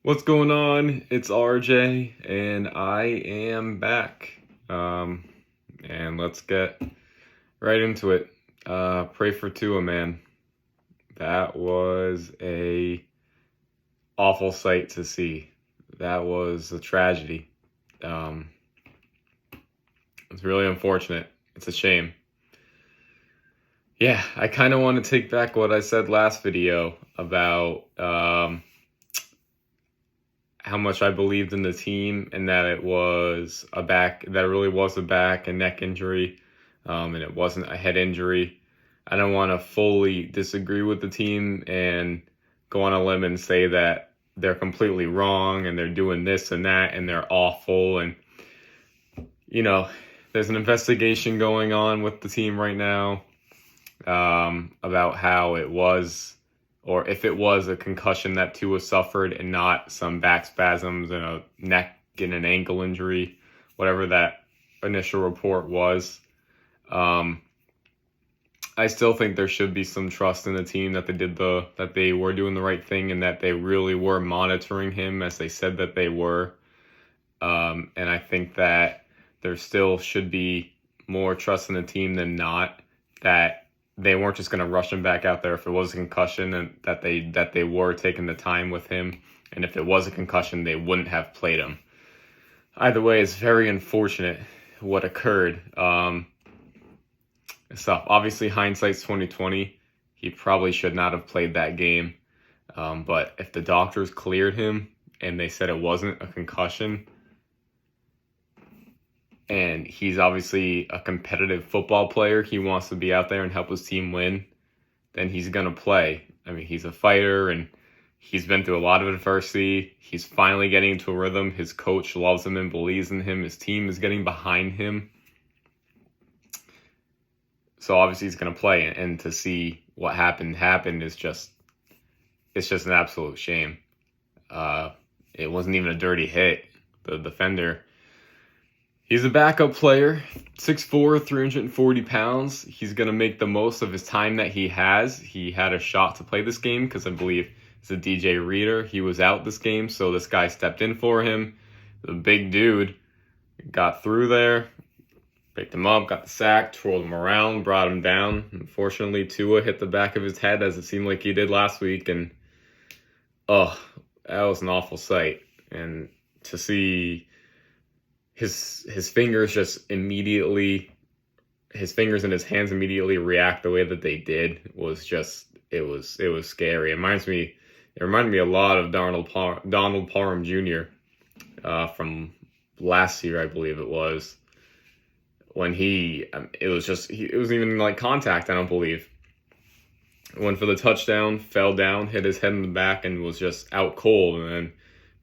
What's going on? It's RJ, and I am back. And let's get right into it. Pray for Tua, man. That was a awful sight to see. That was a tragedy. Um, it's really unfortunate. It's a shame. Yeah, I kind of want to take back what I said last video about how much I believed in the team and that that it really was a back and neck injury, and it wasn't a head injury. I don't want to fully disagree with the team and go on a limb and say that they're completely wrong and they're doing this and that and they're awful. And, you know, there's an investigation going on with the team right now, about how it was, or if it was a concussion that Tua suffered and not some back spasms and a neck and an ankle injury, whatever that initial report was. I still think there should be some trust in the team that they were doing the right thing and that they really were monitoring him as they said that they were. And I think that there still should be more trust in the team than not, that they weren't just going to rush him back out there if it was a concussion, and that they were taking the time with him. And if it was a concussion, they wouldn't have played him. Either way, it's very unfortunate what occurred. Stuff. Obviously, hindsight's 2020. He probably should not have played that game. But if the doctors cleared him and they said it wasn't a concussion, and he's obviously a competitive football player, he wants to be out there and help his team win, then he's going to play. I mean, he's a fighter and he's been through a lot of adversity. He's finally getting into a rhythm. His coach loves him and believes in him. His team is getting behind him. So obviously he's going to play, and to see what happened is it's just an absolute shame. It wasn't even a dirty hit. The defender, he's a backup player, 6'4", 340 pounds. He's going to make the most of his time that he has. He had a shot to play this game because I believe it's a DJ Reader. He was out this game, so this guy stepped in for him. The big dude got through there, picked him up, got the sack, twirled him around, brought him down. Unfortunately, Tua hit the back of his head as it seemed like he did last week, and that was an awful sight. And to see his fingers and his hands immediately react the way that they did was just, it was scary. It reminded me a lot of Donald Parham Jr. From last year, I believe it was, when it wasn't even like contact, I don't believe. Went for the touchdown, fell down, hit his head in the back, and was just out cold. And then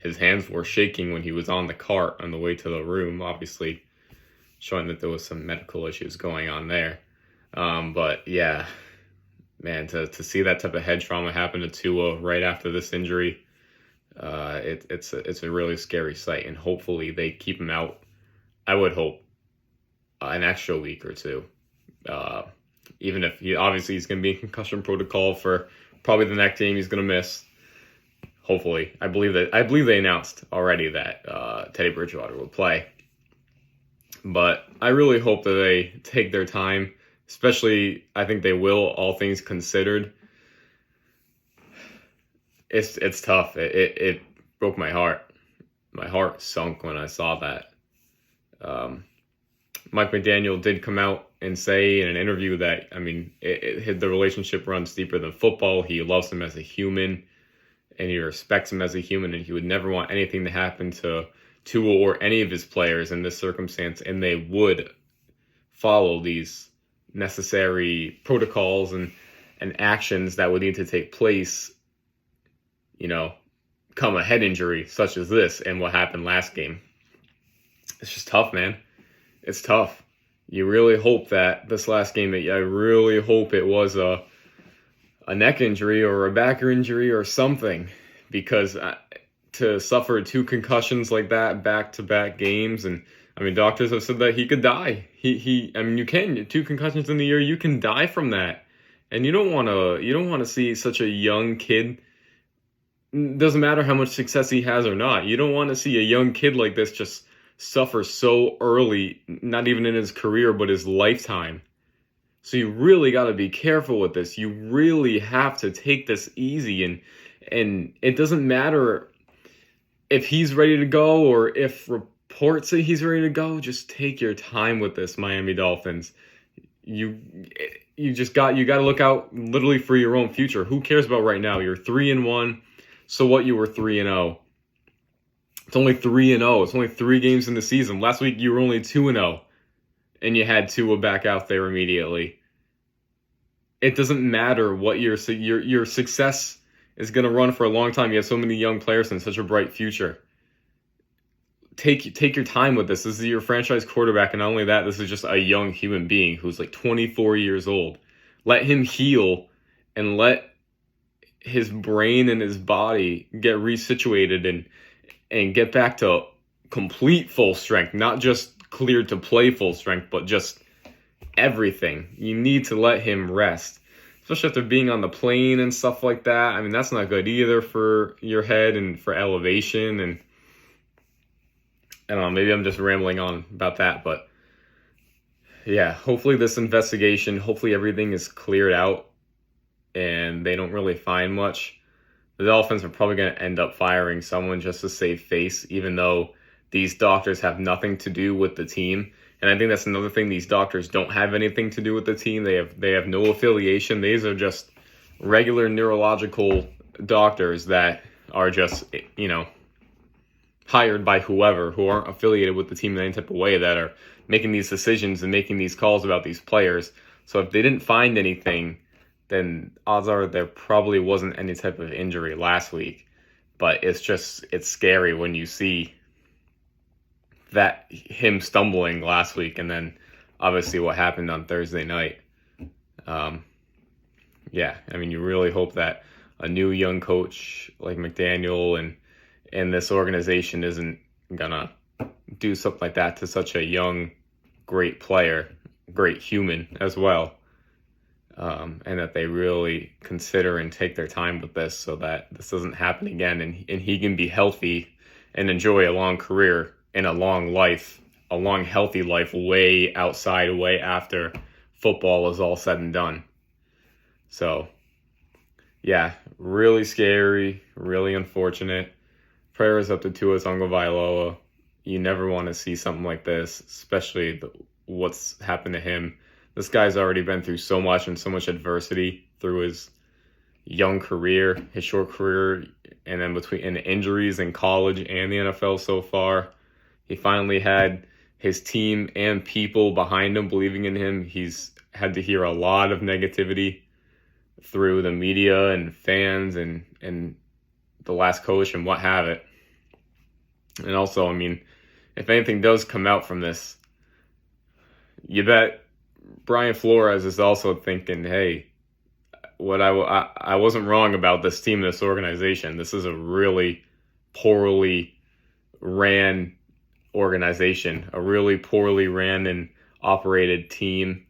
his hands were shaking when he was on the cart on the way to the room, obviously showing that there was some medical issues going on there. But yeah, man, to see that type of head trauma happen to Tua right after this injury, it's a really scary sight. And hopefully they keep him out. I would hope an extra week or two. Even if he's going to be in concussion protocol for probably the next game he's going to miss. Hopefully, I believe they announced already that Teddy Bridgewater will play. But I really hope that they take their time. Especially, I think they will, all things considered. It's tough. It broke my heart. My heart sunk when I saw that. Mike McDaniel did come out and say in an interview that, I mean, the relationship runs deeper than football. He loves him as a human, and he respects him as a human, and he would never want anything to happen to Tua or any of his players in this circumstance, and they would follow these necessary protocols and actions that would need to take place, come a head injury such as this and what happened last game. It's just tough, man. It's tough. You really hope that this last game, I really hope it was a neck injury or a back injury or something, because to suffer 2 concussions like that back-to-back games, and I mean, doctors have said that he could die. You can 2 concussions in the year, you can die from that, and you don't want to see such a young kid doesn't matter how much success he has or not. You don't want to see a young kid like this just suffer so early, not even in his career, but his lifetime. So you really got to be careful with this. You really have to take this easy, and it doesn't matter if he's ready to go or if reports say he's ready to go. Just take your time with this, Miami Dolphins. You got to look out literally for your own future. Who cares about right now? You're 3-1. So what? You were 3-0. It's only 3-0. It's only 3 games in the season. Last week you were only 2-0, and you had Tua back out there immediately. It doesn't matter what your success is going to run for a long time. You have so many young players and such a bright future. Take your time with this. This is your franchise quarterback, and not only that, this is just a young human being who's like 24 years old. Let him heal and let his brain and his body get resituated and get back to complete full strength, not just cleared to play full strength, but just everything. You need to let him rest, especially after being on the plane and stuff like that. I mean, that's not good either for your head and for elevation. And I don't know, maybe I'm just rambling on about that, but yeah, hopefully this investigation, hopefully everything is cleared out and they don't really find much. The Dolphins are probably going to end up firing someone just to save face, even though these doctors have nothing to do with the team. And I think that's another thing. These doctors don't have anything to do with the team. They have no affiliation. These are just regular neurological doctors that are just, hired by whoever, who aren't affiliated with the team in any type of way, that are making these decisions and making these calls about these players. So if they didn't find anything, then odds are there probably wasn't any type of injury last week. But it's scary when you see that him stumbling last week, and then obviously what happened on Thursday night. You really hope that a new young coach like McDaniel and this organization isn't gonna do something like that to such a young, great player, great human as well. And that they really consider and take their time with this so that this doesn't happen again, and he can be healthy and enjoy a long career and a long life, a long healthy life way outside, way after football is all said and done. So, yeah, really scary, really unfortunate. Prayers up to Tua Tagovailoa. You never want to see something like this, especially what's happened to him. This guy's already been through so much and so much adversity through his young career, his short career, and then between injuries in college and the NFL so far. He finally had his team and people behind him believing in him. He's had to hear a lot of negativity through the media and fans and the last coach and what have it. And also, if anything does come out from this, you bet Brian Flores is also thinking, hey, I wasn't wrong about this team, this organization. This is a really poorly ran organization, a really poorly ran and operated team,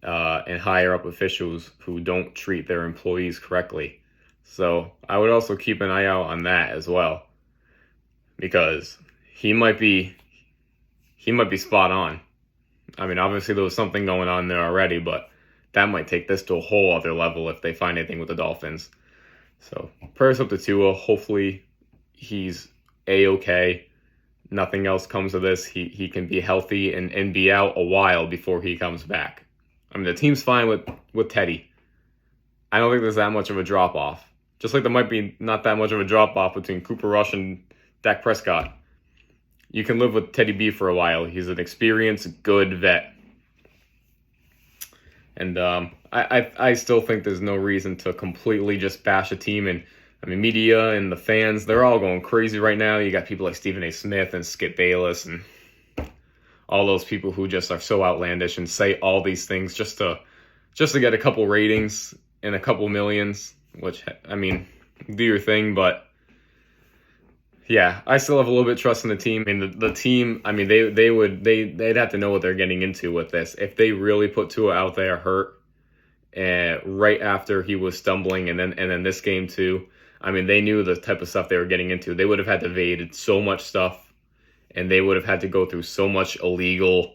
and higher up officials who don't treat their employees correctly. So I would also keep an eye out on that as well, because he might be spot on. Obviously there was something going on there already, but that might take this to a whole other level if they find anything with the Dolphins. So prayers up to Tua. Hopefully he's A-okay. Nothing else comes of this. He can be healthy and be out a while before he comes back. The team's fine with Teddy. I don't think there's that much of a drop-off. Just like there might be not that much of a drop-off between Cooper Rush and Dak Prescott. You can live with Teddy B for a while. He's an experienced, good vet. And I still think there's no reason to completely just bash a team. And media and the fans, they're all going crazy right now. You got people like Stephen A. Smith and Skip Bayless and all those people who just are so outlandish and say all these things just to get a couple ratings and a couple millions, which, do your thing, but yeah, I still have a little bit of trust in the team. The team, they'd have to know what they're getting into with this. If they really put Tua out there hurt, right after he was stumbling, and then this game too, I mean, they knew the type of stuff they were getting into. They would have had to evade so much stuff, and they would have had to go through so much illegal,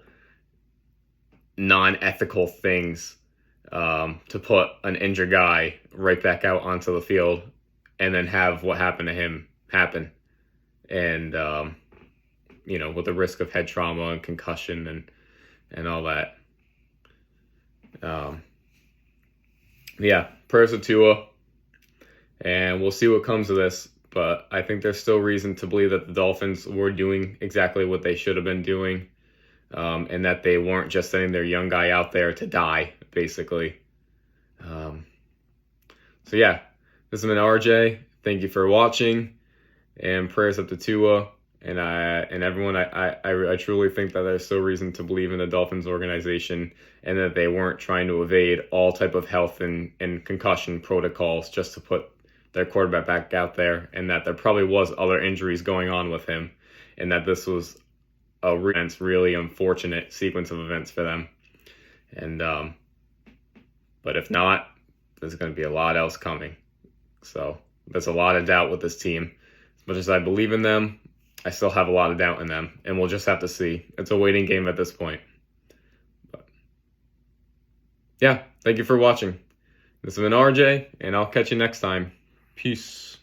non-ethical things to put an injured guy right back out onto the field and then have what happened to him happen. And, with the risk of head trauma and concussion and all that. Prayers to Tua. And we'll see what comes of this. But I think there's still reason to believe that the Dolphins were doing exactly what they should have been doing. And that they weren't just sending their young guy out there to die, basically. This has been RJ. Thank you for watching. And prayers up to Tua. And everyone, I truly think that there's still reason to believe in the Dolphins organization and that they weren't trying to evade all type of health and concussion protocols just to put their quarterback back out there, and that there probably was other injuries going on with him, and that this was a really unfortunate sequence of events for them. And but if not, there's going to be a lot else coming. So there's a lot of doubt with this team. As much as I believe in them, I still have a lot of doubt in them, and we'll just have to see. It's a waiting game at this point. But thank you for watching. This has been RJ, and I'll catch you next time. Peace.